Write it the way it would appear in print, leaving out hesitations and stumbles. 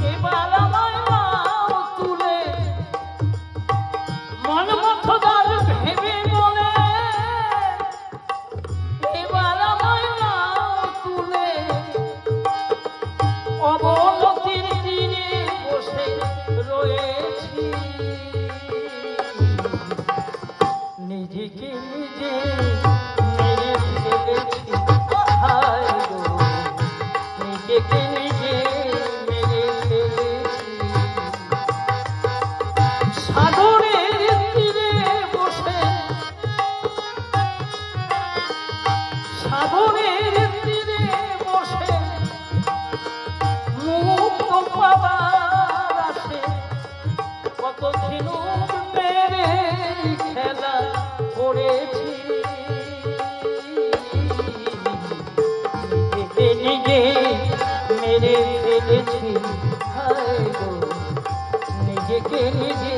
এবার আমায় নাও তুলে মন মথদার ভেবে বলে এবার আমায় নাও তুলে অবনতির তীরে বসে রয়েছি নিজেকে নিজে মেরে ফেলেছি হায় গো নিজেকে নিজে মেরে ফেলেছি সাগরের তীরে বসে সাগরের তীরে বসে মুক্ত পাবার আছে কত ঝিনুক মেরে খেলা করেছি নিজেকে নিজে মেরে ফেলেছি হায় গো নিজেকে নিজে